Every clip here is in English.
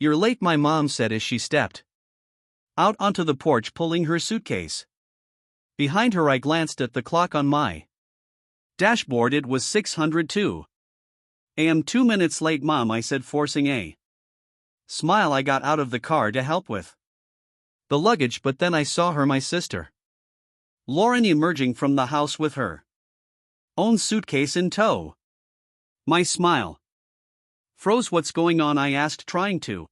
"You're late," my mom said as she stepped out onto the porch pulling her suitcase. Behind her I glanced at the clock on my dashboard. It was 6:02 a.m. 2 minutes late, Mom, I said, forcing a smile. I got out of the car to help with the luggage, but then I saw my sister Lauren, emerging from the house with her own suitcase in tow. My smile froze. "What's going on?" I asked, trying to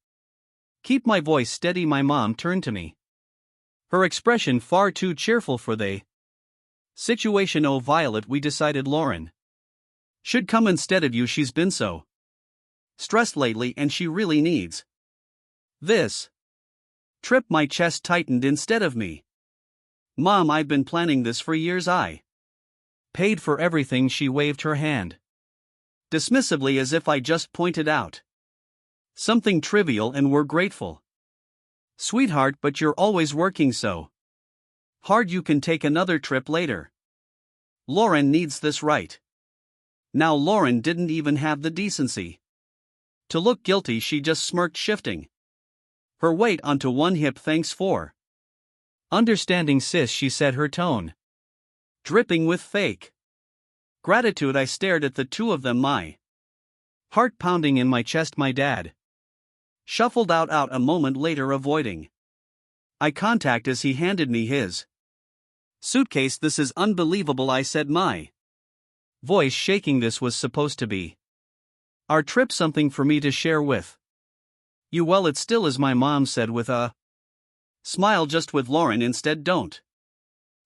keep my voice steady. My mom turned to me, her expression far too cheerful for the situation. "Oh, Violet, we decided Lauren should come instead of you. She's been so stressed lately and she really needs this trip." My chest tightened. "Instead of me, Mom, I've been planning this for years. I paid for everything." She waved her hand dismissively as if I just pointed out something trivial and were grateful. "Sweetheart, but you're always working so hard. You can take another trip later. Lauren needs this right now." Lauren didn't even have the decency to look guilty. She just smirked, shifting her weight onto one hip. "Thanks for understanding, sis," she said, her tone dripping with fake gratitude. I stared at the two of them, my heart pounding in my chest. My dad shuffled out a moment later, avoiding eye contact as he handed me his suitcase. "This is unbelievable," I said, my voice shaking. "This was supposed to be our trip, something for me to share with you." "Well, it still is," my mom said with a smile. "Just with Lauren instead. Don't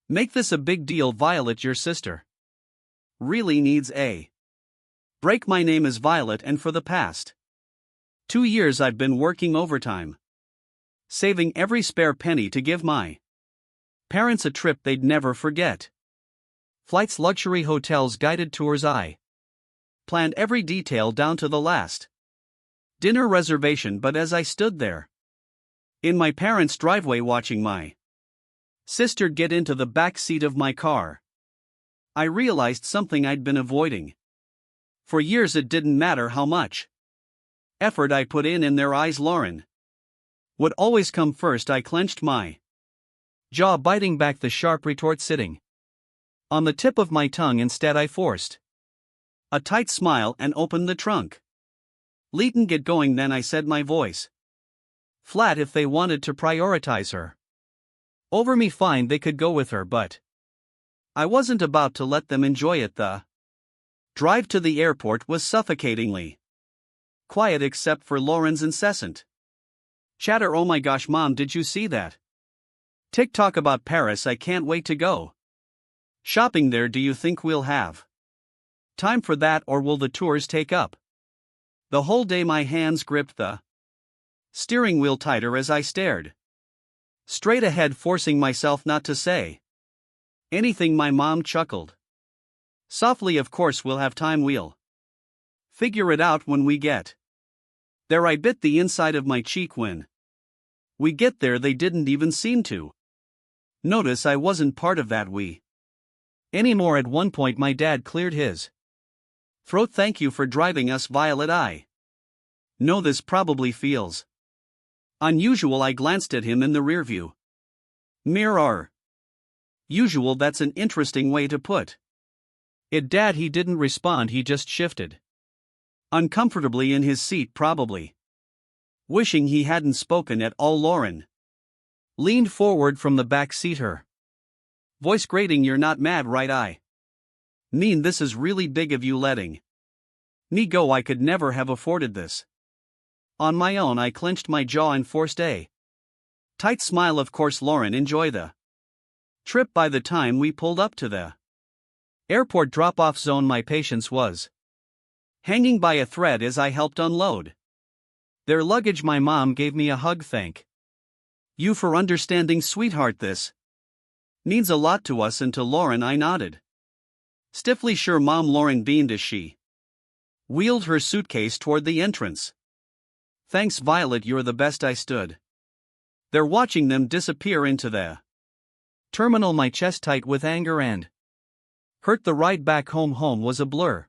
make this a big deal, Violet. Your sister really needs a break. My name is Violet, and for the past 2 years I've been working overtime, saving every spare penny to give my parents a trip they'd never forget. Flights, luxury hotels, guided tours. I planned every detail down to the last dinner reservation." But as I stood there in my parents' driveway watching my sister get into the back seat of my car, I realized something I'd been avoiding for years. It didn't matter how much effort I put in their eyes, Lauren would always come first. I clenched my jaw, biting back the sharp retort sitting on the tip of my tongue. Instead, I forced a tight smile and opened the trunk. "Leighton, get going then," I said, my voice flat. "If they wanted to prioritize her over me, fine, they could go with her, but I wasn't about to let them enjoy it." The drive to the airport was suffocatingly quiet except for Lauren's incessant chatter. "Oh my gosh, Mom, did you see that TikTok about Paris? I can't wait to go shopping there. Do you think we'll have time for that, or will the tours take up the whole day?" My hands gripped the steering wheel tighter as I stared straight ahead, forcing myself not to say anything. My mom chuckled softly. "Of course we'll have time. We'll figure it out when we get there." I bit the inside of my cheek. When we get there, they didn't even seem to notice I wasn't part of that we anymore. At one point my dad cleared his throat. "Thank you for driving us, Violet. I know this probably feels unusual." I glanced at him in the rearview mirror. "Usual? That's an interesting way to put it, Dad." He didn't respond. He just shifted uncomfortably in his seat, probably wishing he hadn't spoken at all. Lauren leaned forward from the back seat, her voice grating. "You're not mad, right? I mean, this is really big of you letting me go. I could never have afforded this on my own." I clenched my jaw and forced a tight smile. "Of course, Lauren, enjoy the trip." By the time we pulled up to the airport drop-off zone, my patience was hanging by a thread as I helped unload their luggage. My mom gave me a hug. "Thank you for understanding, sweetheart. This means a lot to us and to Lauren." I nodded stiffly. "Sure, Mom." Lauren beamed as she wheeled her suitcase toward the entrance. "Thanks, Violet, you're the best." I stood there watching them disappear into the terminal, my chest tight with anger and hurt. The ride back home was a blur.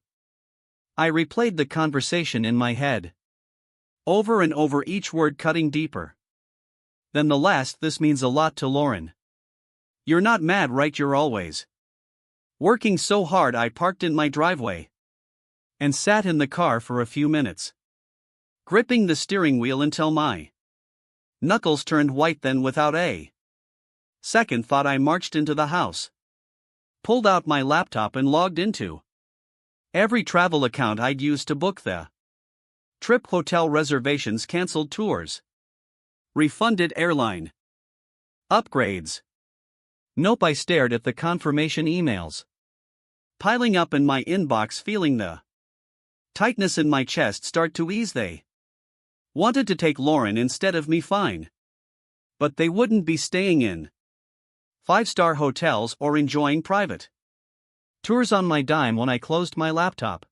I replayed the conversation in my head, over and over, each word cutting deeper than the last. This means a lot to Lauren. You're not mad, right? You're always working so hard. I parked in my driveway and sat in the car for a few minutes, gripping the steering wheel until my knuckles turned white. Then, without a second thought, I marched into the house, pulled out my laptop, and logged into every travel account I'd used to book the trip: hotel reservations, canceled tours, refunded airline upgrades. Nope. I stared at the confirmation emails piling up in my inbox, feeling the tightness in my chest start to ease. They wanted to take Lauren instead of me, fine. But they wouldn't be staying in five-star hotels or enjoying private tours on my dime. When I closed my laptop,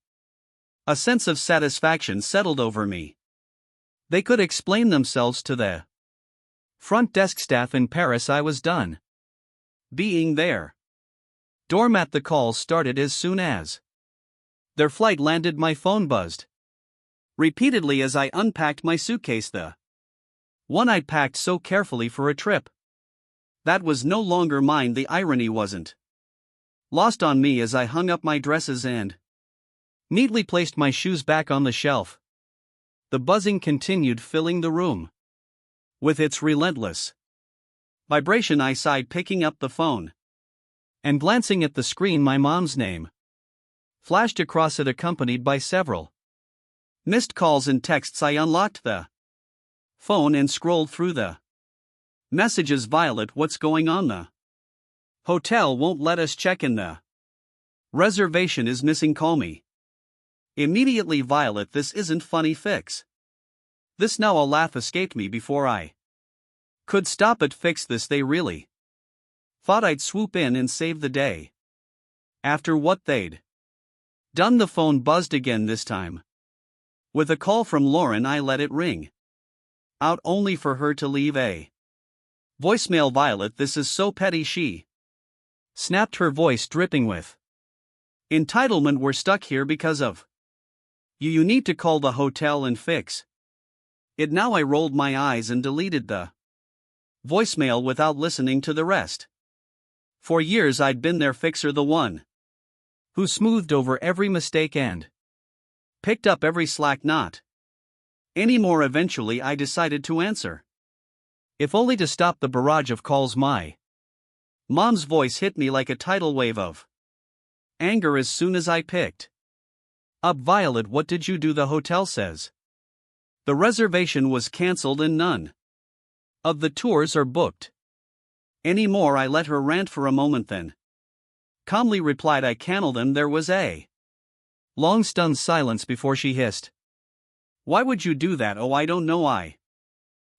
a sense of satisfaction settled over me. They could explain themselves to the front desk staff in Paris. I was done being there. Doormat. The calls started as soon as their flight landed. My phone buzzed repeatedly as I unpacked my suitcase, the one I'd packed so carefully for a trip that was no longer mine. The irony wasn't lost on me as I hung up my dresses and neatly placed my shoes back on the shelf. The buzzing continued, filling the room with its relentless vibration. I sighed, picking up the phone and glancing at the screen. My mom's name flashed across it, accompanied by several missed calls and texts. I unlocked the phone and scrolled through the messages. Violet, what's going on? The hotel won't let us check in. The reservation is missing. Call me immediately. Violet, this isn't funny. Fix this now. A laugh escaped me before I could stop it. Fix this? They really thought I'd swoop in and save the day after what they'd done. The phone buzzed again, this time with a call from Lauren. I let it ring out, only for her to leave a voicemail. Violet, this is so petty, she snapped, her voice dripping with entitlement. We're stuck here because of you. You need to call the hotel and fix it now. I rolled my eyes and deleted the voicemail without listening to the rest. For years I'd been their fixer, the one who smoothed over every mistake and picked up every slack. Not anymore. Eventually I decided to answer, if only to stop the barrage of calls. My mom's voice hit me like a tidal wave of anger as soon as I picked up. Violet, what did you do? The hotel says the reservation was cancelled and none of the tours are booked anymore. I let her rant for a moment, then calmly replied, I cancelled them. There was a long stunned silence before she hissed, why would you do that? Oh, I don't know, I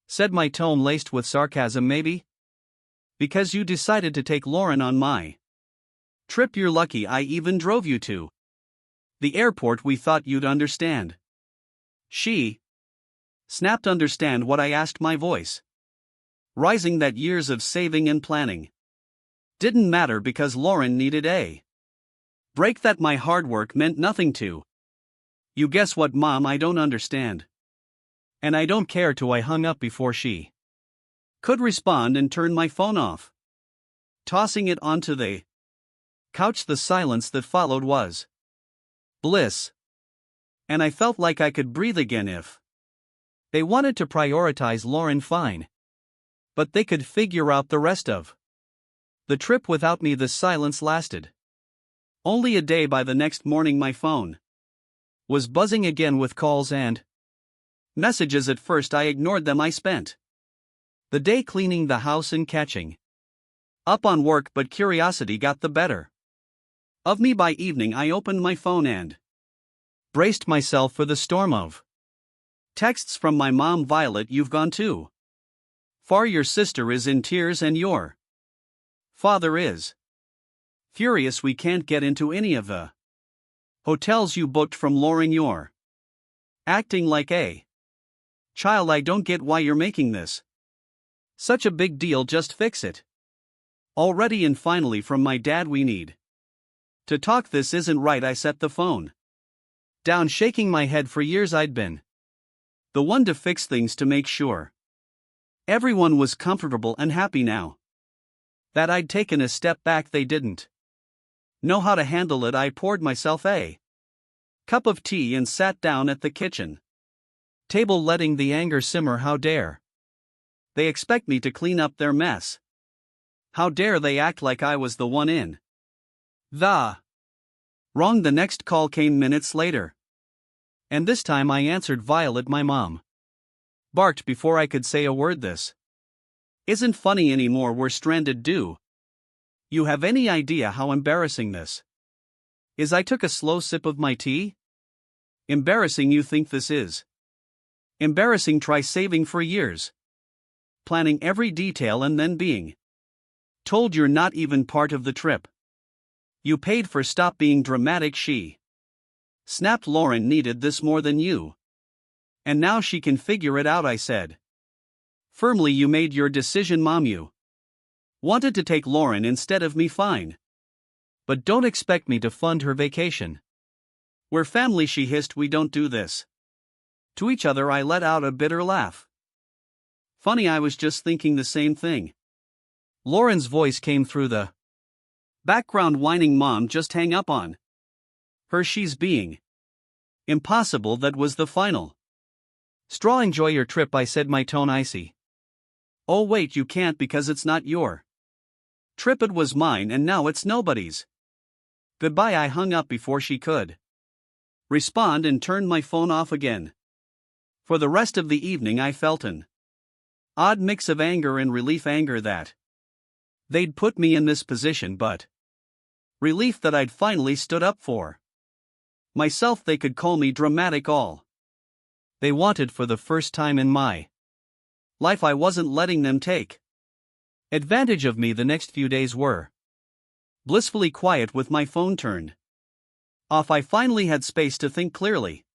said, my tone laced with sarcasm. Maybe because you decided to take Lauren on my trip. You're lucky I even drove you to the airport. We thought you'd understand. She snapped. Understand what? I asked, my voice rising. That years of saving and planning didn't matter because Lauren needed a break, that my hard work meant nothing to you. Guess what, Mom? I don't understand. And I don't care to. I hung up before she could respond and turned my phone off, tossing it onto the couch. The silence that followed was bliss, and I felt like I could breathe again. If they wanted to prioritize Lauren, fine, but they could figure out the rest of the trip without me. The silence lasted only a day. By the next morning my phone was buzzing again with calls and messages. At first I ignored them. I spent the day cleaning the house and catching up on work, but curiosity got the better of me. By evening I opened my phone and braced myself for the storm of texts from my mom. Violet, you've gone too far. Your sister is in tears and your father is furious. We can't get into any of the hotels you booked from Lauren. You're acting like a child. I don't get why you're making this such a big deal. Just fix it already. And finally, from my dad, we need to talk. This isn't right. I set the phone down, shaking my head. For years I'd been The one to fix things to make sure everyone was comfortable and happy now. That I'd taken a step back, they didn't know how to handle it. I poured myself a cup of tea and sat down at the kitchen table, letting the anger simmer. How dare they expect me to clean up their mess? How dare they act like I was the one in the wrong? The next call came minutes later. And this time I answered. Violet, my mom barked before I could say a word. This isn't funny anymore. We're stranded. Do you have any idea how embarrassing this is? I took a slow sip of my tea. Embarrassing? You think this is embarrassing? Try saving for years, planning every detail, and then being told you're not even part of the trip you paid for. Stop being dramatic, she snapped. Lauren needed this more than you, and now she can figure it out, I said firmly. You made your decision, Mom. You wanted to take Lauren instead of me. Fine, but don't expect me to fund her vacation. We're family, she hissed. We don't do this to each other. I let out a bitter laugh. Funny, I was just thinking the same thing. Lauren's voice came through the background, whining. Mom, just hang up on her. She's being impossible. That was the final straw. Enjoy your trip, I said, my tone icy. Oh wait, you can't, because it's not your trip. It was mine, and now it's nobody's. Goodbye. I hung up before she could respond and turned my phone off again. For the rest of the evening I felt an odd mix of anger and relief. Anger that they'd put me in this position, but relief that I'd finally stood up for myself. They could call me dramatic all they wanted. For the first time in my life, I wasn't letting them take advantage of me. The next few days were blissfully quiet with my phone turned off. I finally had space to think clearly,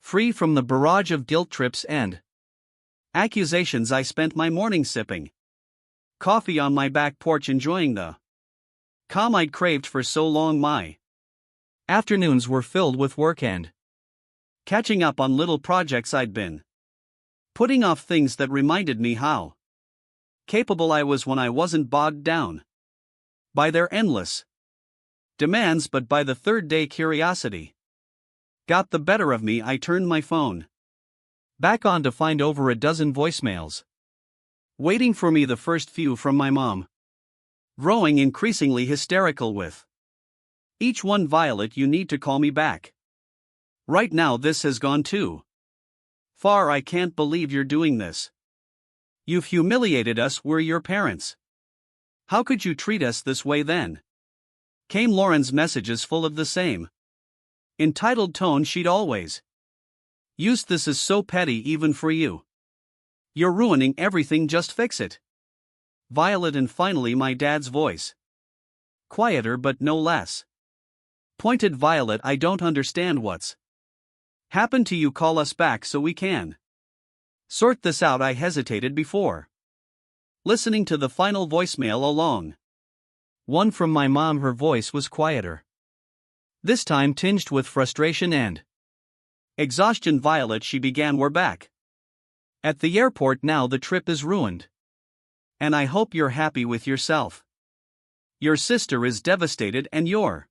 free from the barrage of guilt trips and accusations. I spent my morning sipping coffee on my back porch, enjoying the calm I'd craved for so long. My afternoons were filled with work and catching up on little projects I'd been putting off, things that reminded me how capable I was when I wasn't bogged down by their endless demands. But by the third day, curiosity got the better of me. I turned my phone back on to find over a dozen voicemails waiting for me. The first few from my mom, growing increasingly hysterical with each one. Violet, you need to call me back right now. This has gone too far. I can't believe you're doing this. You've humiliated us. We're your parents. How could you treat us this way? Then came Lauren's messages, full of the same entitled tone she'd always used. This is so petty, even for you. You're ruining everything. Just fix it, Violet. And finally my dad's voice, quieter but no less pointed. Violet, I don't understand what's happened to you. Call us back so we can sort this out. I hesitated before listening to the final voicemail, a long one from my mom. Her voice was quieter, this time tinged with frustration and exhaustion. Violet, she began, we're back at the airport now. The trip is ruined, and I hope you're happy with yourself. Your sister is devastated, and your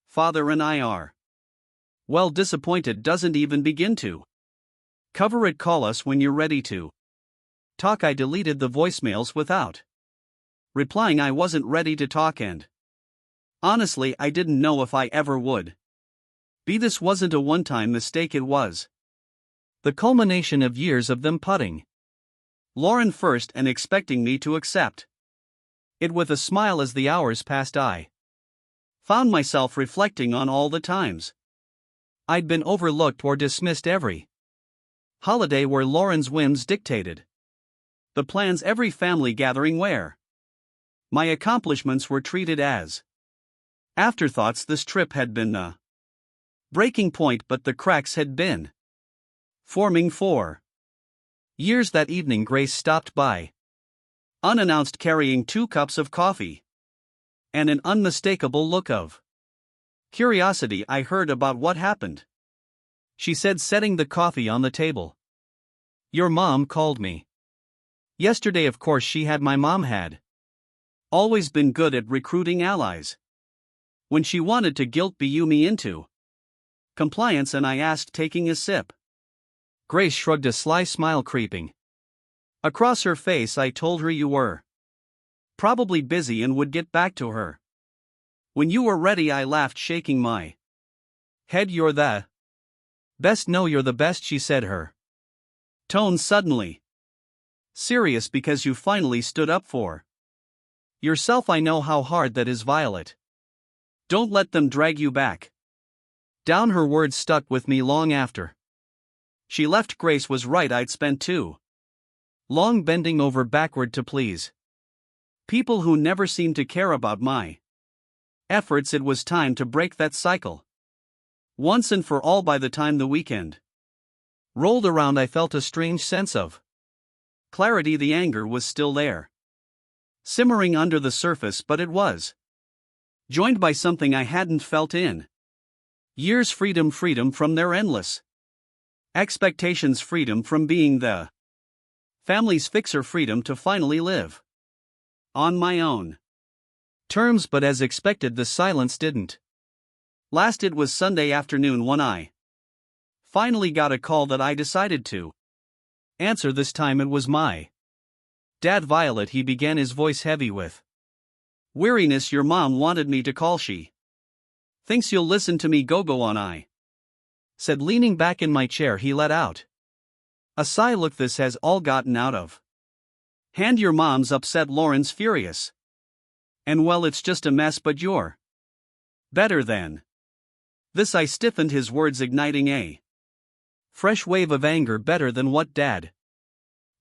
father and I are, well, disappointed. Doesn't even begin to cover it. Call us when you're ready to talk. I deleted the voicemails without replying. I wasn't ready to talk, and honestly, I didn't know if I ever would be. This wasn't a one-time mistake. It was the culmination of years of them putting Lauren first and expecting me to accept it with a smile. As the hours passed, I found myself reflecting on all the times I'd been overlooked or dismissed. Every holiday where Lauren's whims dictated the plans. Every family gathering where my accomplishments were treated as afterthoughts. This trip had been the breaking point, but the cracks had been forming for years. That evening, Grace stopped by unannounced, carrying 2 cups of coffee and an unmistakable look of curiosity. I heard about what happened she said, setting the coffee on the table. Your mom called me. Yesterday, of course. My mom had always been good at recruiting allies. When she wanted to guilt me into compliance, and I asked, taking a sip. Grace shrugged, a sly smile creeping across her face. I told her you were probably busy and would get back to her when you were ready. I laughed, shaking my head. You're the best. No, you're the best, she said, her tone suddenly serious, because you finally stood up for yourself. I know how hard that is, Violet. Don't let them drag you back down. Her words stuck with me long after she left. Grace was right. I'd spent too long bending over backward to please people who never seemed to care about my efforts. It was time to break that cycle once and for all. By the time the weekend rolled around, I felt a strange sense of clarity. The anger was still there, simmering under the surface, but it was joined by something I hadn't felt in years. Freedom from their endless expectations, freedom from being the family's fixer, freedom to finally live on my own terms. But as expected, the silence didn't last. It was Sunday afternoon when I finally got a call that I decided to answer. This time it was my dad. Violet, he began, his voice heavy with weariness. Your mom wanted me to call. She thinks you'll listen to me. Go on, I said, leaning back in my chair. He let out a sigh. Look, this has all gotten out of hand. Your mom's upset, Lauren's furious, and well, it's just a mess, but you're better than this. I stiffened, his words igniting a fresh wave of anger. Better than what, Dad?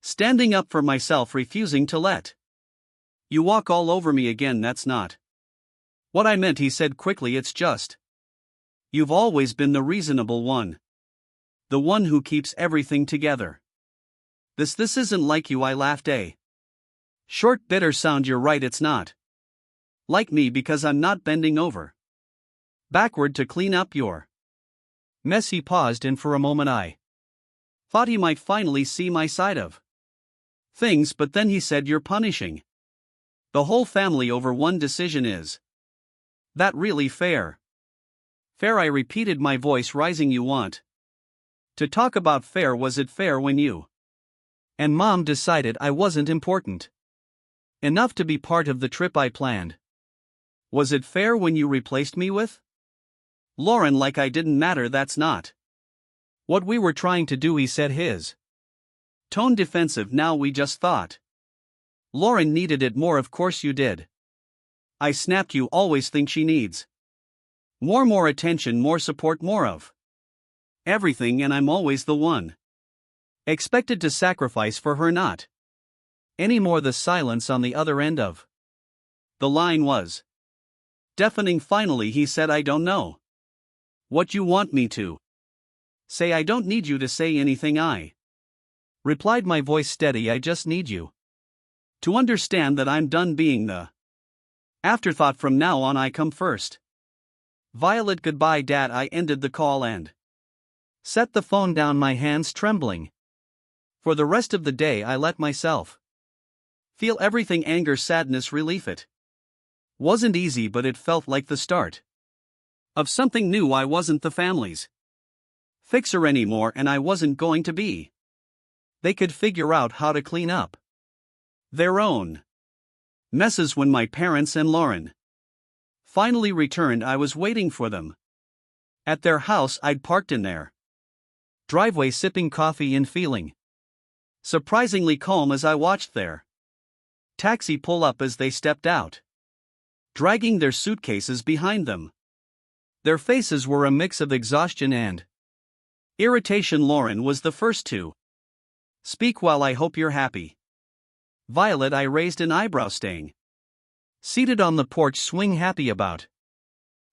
Standing up for myself, refusing to let you walk all over me again. That's not what I meant, he said quickly. It's just you've always been the reasonable one, the one who keeps everything together. This isn't like you. I laughed, a short, bitter sound. You're right, it's not like me, because I'm not bending over backward to clean up your mess. He paused, and for a moment I thought he might finally see my side of things, but then he said, you're punishing the whole family over one decision. Is that really fair? Fair, I repeated, my voice rising. You want to talk about fair? Was it fair when you and Mom decided I wasn't important enough to be part of the trip I planned? Was it fair when you replaced me with Lauren, like I didn't matter? That's not what we were trying to do, he said, his tone defensive. Now, we just thought Lauren needed it more. Of course you did, I snapped. You always think she needs more attention, more support, more of everything, and I'm always the one expected to sacrifice for her. Not anymore. The silence on the other end of the line was deafening. Finally he said, I don't know what you want me to say. I don't need you to say anything, I replied, my voice steady. I just need you to understand that I'm done being the afterthought. From now on, I come first. Violet, goodbye, Dad. I ended the call and set the phone down, my hands trembling. For the rest of the day I let myself feel everything: anger, sadness, relief. It wasn't easy, but it felt like the start of something new. I wasn't the family's fixer anymore, and I wasn't going to be. They could figure out how to clean up their own messes. When my parents and Lauren finally returned, I was waiting for them at their house. I'd parked in their driveway, sipping coffee and feeling surprisingly calm as I watched their taxi pull up as they stepped out, dragging their suitcases behind them. Their faces were a mix of exhaustion and irritation. Lauren was the first to speak. Well, I hope you're happy, Violet. I raised an eyebrow, staying seated on the porch swing, happy about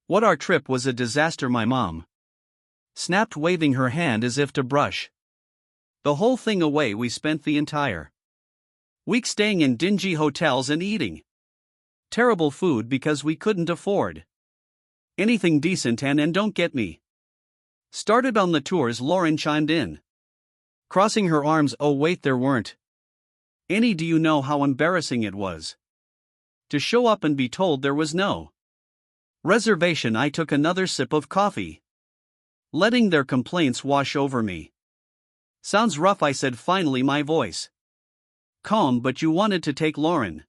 what our trip was a disaster. My mom snapped, waving her hand as if to brush the whole thing away. We spent the entire week staying in dingy hotels and eating terrible food because we couldn't afford anything decent. And don't get me Started on the tours, Lauren chimed in. Crossing her arms, oh wait, there weren't any. Do you know how embarrassing it was to show up and be told there was no reservation? I took another sip of coffee, letting their complaints wash over me. Sounds rough, I said finally, my voice calm. But you wanted to take Lauren.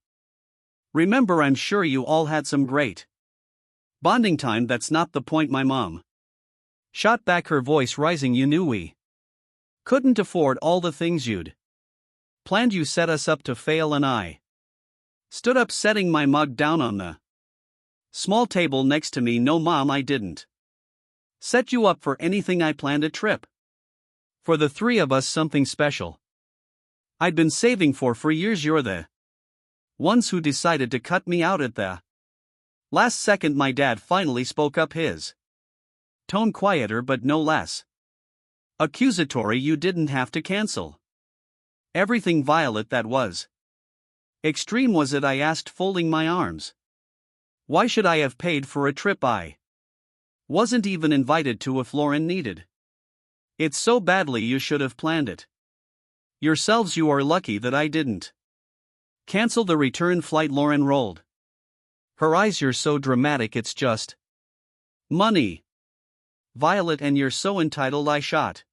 Remember, I'm sure you all had some great bonding time. That's not the point, my mom shot back, her voice rising. You knew we couldn't afford all the things you'd planned. You set us up to fail. And I stood up, setting my mug down on the small table next to me. No, Mom, I didn't set you up for anything. I planned a trip for the three of us, something special I'd been saving for years. You're the ones who decided to cut me out at the last second. My dad finally spoke up, his tone quieter but no less accusatory. You didn't have to cancel everything, Violet. That was extreme, was it? I asked, folding my arms. Why should I have paid for a trip I wasn't even invited to? If Lauren needed it so badly, you should have planned it yourselves. You are lucky that I didn't cancel the return flight. Lauren rolled her eyes. You're so dramatic. It's just money, Violet, and you're so entitled. I shot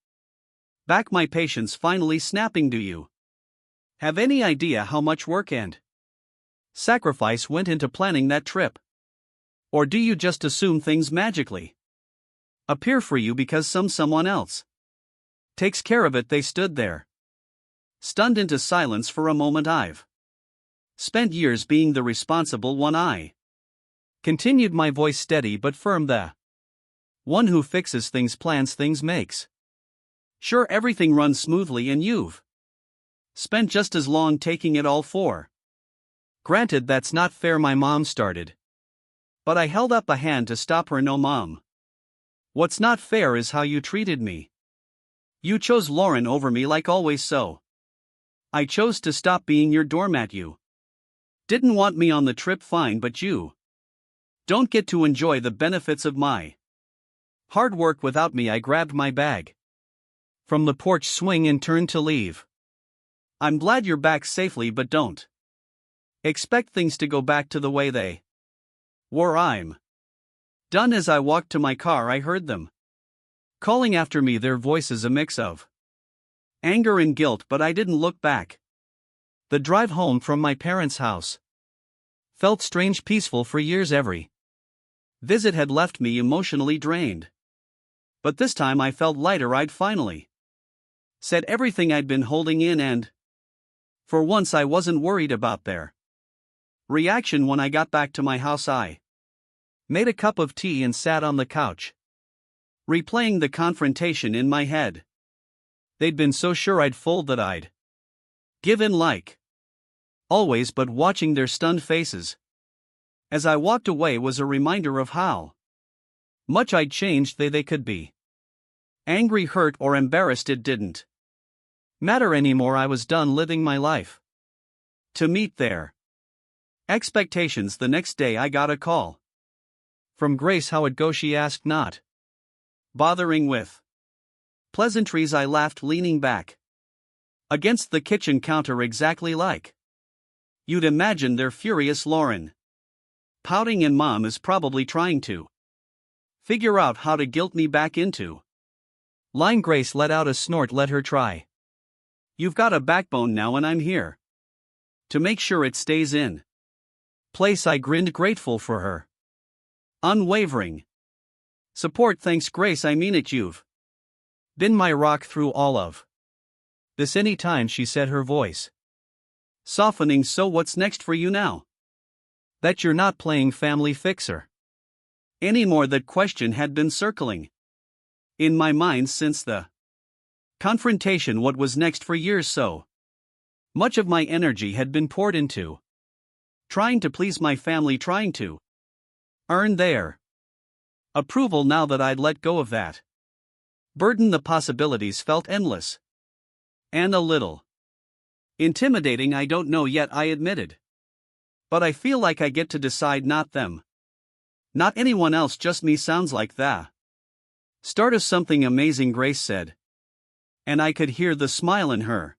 back, my patience finally snapping. Do you have any idea how much work and sacrifice went into planning that trip? Or do you just assume things magically appear for you because someone else takes care of it? They stood there, stunned into silence for a moment. I've spent years being the responsible one, I continued, my voice steady but firm. The one who fixes things, plans things, makes sure everything runs smoothly, and you've spent just as long taking it all for granted. That's not fair, my mom started, but I held up a hand to stop her. No, Mom. What's not fair is how you treated me. You chose Lauren over me, like always, so I chose to stop being your doormat. You didn't want me on the trip, fine, but you don't get to enjoy the benefits of my hard work without me. I grabbed my bag from the porch swing and turned to leave. I'm glad you're back safely, but don't expect things to go back to the way they were. I'm done. As I walked to my car, I heard them calling after me, their voices a mix of anger and guilt, but I didn't look back. The drive home from my parents' house felt strange, peaceful. For years, every visit had left me emotionally drained. But this time I felt lighter. I'd finally said everything I'd been holding in, and for once I wasn't worried about their reaction. When I got back to my house, I made a cup of tea and sat on the couch, replaying the confrontation in my head. They'd been so sure I'd fold, that I'd give in like always, but watching their stunned faces as I walked away was a reminder of how much I'd changed. They could be angry, hurt, or embarrassed. It didn't matter anymore. I was done living my life to meet their expectations. The next day I got a call from Grace. How'd it go, she asked, not bothering with pleasantries. I laughed, leaning back against the kitchen counter. Exactly like you'd imagine. They're furious, Lauren pouting, and Mom is probably trying to figure out how to guilt me back into line. Grace let out a snort. Let her try. You've got a backbone now, and I'm here to make sure it stays in place. I grinned, grateful for her unwavering support. Thanks, Grace, I mean it. You've been my rock through all of this. Anytime, she said, her voice softening. So what's next for you now that you're not playing family fixer anymore? That question had been circling in my mind since the confrontation. What was next? For years, so much of my energy had been poured into trying to please my family, trying to earn their approval. Now that I'd let go of that burden, the possibilities felt endless and a little intimidating. I don't know yet, I admitted, but I feel like I get to decide, not them, not anyone else, just me. Sounds like the Start of something amazing, Grace said. And I could hear the smile in her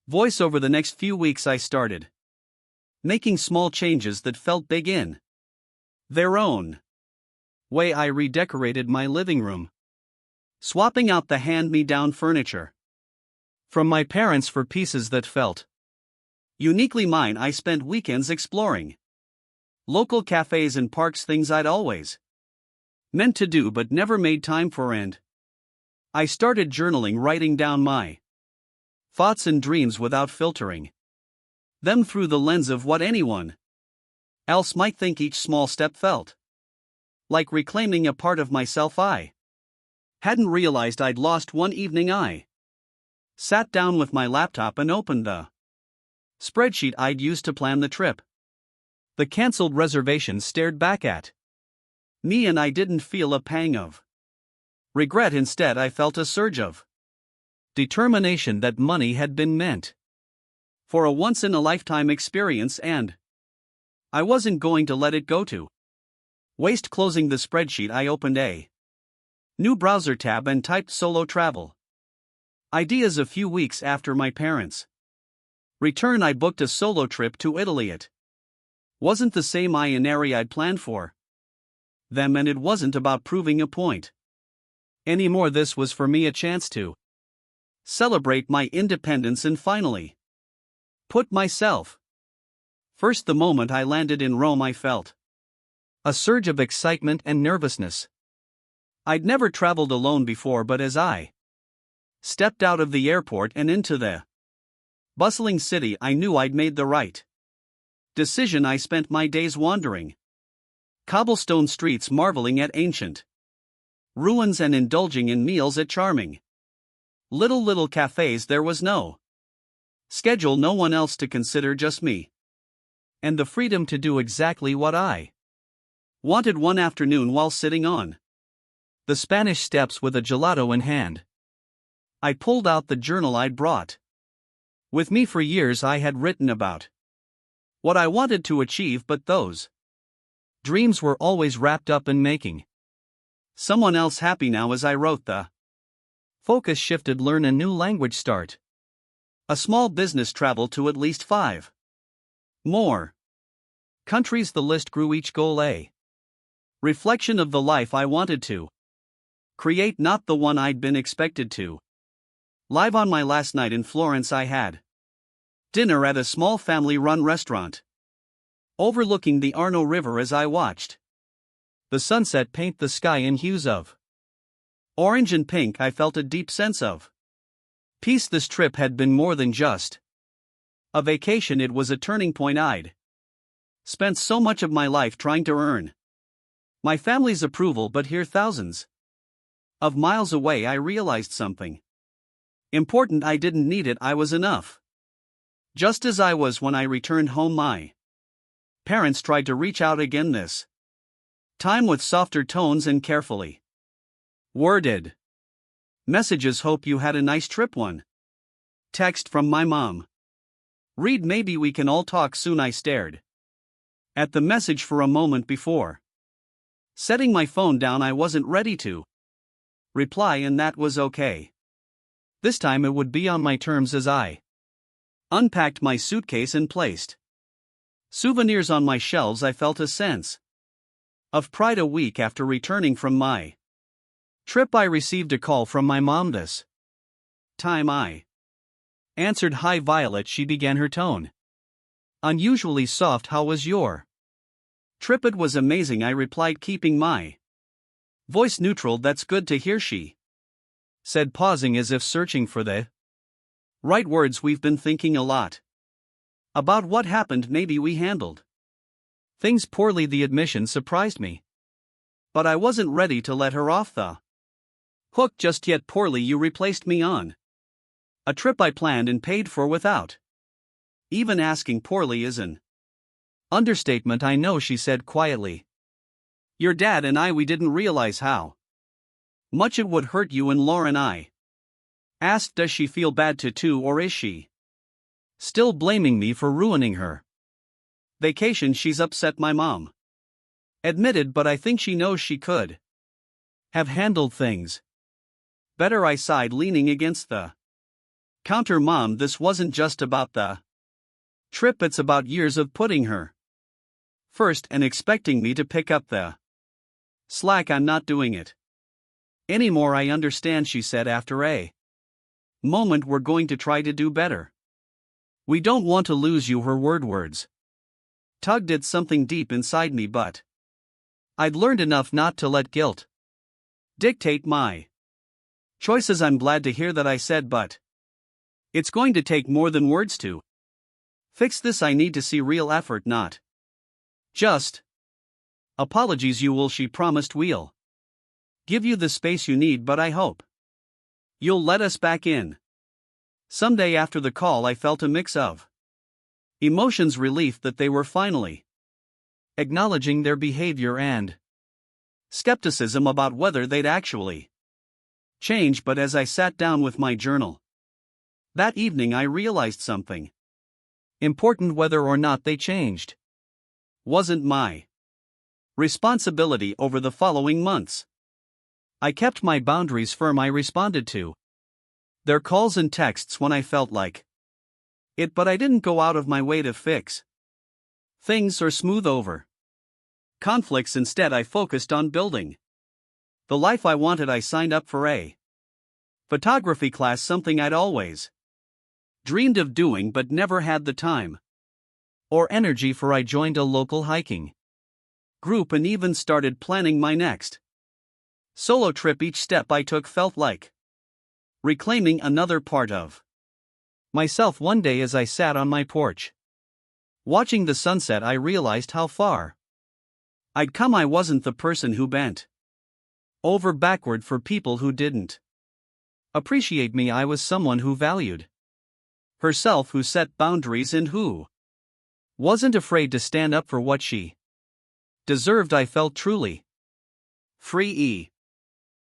voice. Over the next few weeks I started making small changes that felt big in their own way. I redecorated my living room, swapping out the hand-me-down furniture from my parents for pieces that felt uniquely mine. I spent weekends exploring local cafes and parks, things I'd always meant to do but never made time for, and I started journaling, writing down my thoughts and dreams without filtering them through the lens of what anyone else might think. Each small step felt like reclaiming a part of myself I hadn't realized I'd lost. One evening I sat down with my laptop and opened the spreadsheet I'd used to plan the trip. The cancelled reservations stared back at me, and I didn't feel a pang of regret. Instead, I felt a surge of determination that money had been meant for a once-in-a-lifetime experience, and I wasn't going to let it go to waste. Closing the spreadsheet, I opened a new browser tab and typed solo travel ideas. A few weeks after my parents' return, I booked a solo trip to Italy. It wasn't the same itinerary I'd planned for them, and it wasn't about proving a point anymore. This was for me a chance to celebrate my independence and finally put myself first. The moment I landed in Rome, I felt a surge of excitement and nervousness. I'd never traveled alone before, but as I stepped out of the airport and into the bustling city, I knew I'd made the right decision. I spent my days wandering cobblestone streets, marveling at ancient ruins and indulging in meals at charming little cafes. There was no schedule, no one else to consider, just me and the freedom to do exactly what I wanted. One afternoon, while sitting on the Spanish steps with a gelato in hand, I pulled out the journal I'd brought with me for years. I had written about what I wanted to achieve, but those dreams were always wrapped up in making someone else happy. Now, as I wrote, the focus shifted: learn a new language, start a small business, travel to at least 5 more countries. The list grew, each goal a reflection of the life I wanted to create, not the one I'd been expected to live. On my last night in Florence, I had dinner at a small family-run restaurant overlooking the Arno River. As I watched the sunset paint the sky in hues of orange and pink, I felt a deep sense of peace. This trip had been more than just a vacation, it was a turning point. I'd spent so much of my life trying to earn my family's approval, but here, thousands of miles away, I realized something important. I didn't need it, I was enough. Just as I was. When I returned home, my parents tried to reach out again, this time with softer tones and carefully worded messages. Hope you had a nice trip. One text from my mom read, maybe we can all talk soon. I stared at the message for a moment before setting my phone down. I wasn't ready to reply, and that was okay. This time it would be on my terms. As I unpacked my suitcase and placed souvenirs on my shelves, I felt a sense of pride. A week after returning from my trip, I received a call from my mom. This time I answered. Hi Violet, she began, her tone unusually soft. How was your trip? It was amazing, I replied, keeping my voice neutral. That's good to hear, she said, pausing as if searching for the right words. We've been thinking a lot about what happened. Maybe we handled things poorly. The admission surprised me, but I wasn't ready to let her off the hook just yet. Poorly? You replaced me on a trip I planned and paid for without even asking. Poorly is an understatement, I know, she said quietly. Your dad and I, we didn't realize how much it would hurt you and Lauren. I asked, does she feel bad too, or is she still blaming me for ruining her vacation? She's upset, my mom admitted, but I think she knows she could have handled things better, I sighed, leaning against the counter. Mom, this wasn't just about the trip, it's about years of putting her first and expecting me to pick up the slack. I'm not doing it anymore. I understand, she said after a moment. We're going to try to do better. We don't want to lose you. Her words tugged at something deep inside me, but I'd learned enough not to let guilt dictate my choices. I'm glad to hear that, I said, but it's going to take more than words to fix this. I need to see real effort, not just apologies. She promised. We'll give you the space you need, but I hope you'll let us back in someday. After the call, I felt a mix of emotions: relief that they were finally acknowledging their behavior, and skepticism about whether they'd actually change. But as I sat down with my journal that evening, I realized something important. Whether or not they changed wasn't my responsibility. Over the following months, I kept my boundaries firm. I responded to their calls and texts when I felt like it, but I didn't go out of my way to fix things or smooth over conflicts. Instead, I focused on building the life I wanted. I signed up for a photography class, something I'd always dreamed of doing but never had the time or energy for. I joined a local hiking group and even started planning my next solo trip. Each step I took felt like reclaiming another part of myself. One day, as I sat on my porch watching the sunset, I realized how far I'd come. I wasn't the person who bent over backward for people who didn't appreciate me. I was someone who valued herself, who set boundaries, and who wasn't afraid to stand up for what she deserved. I felt truly free.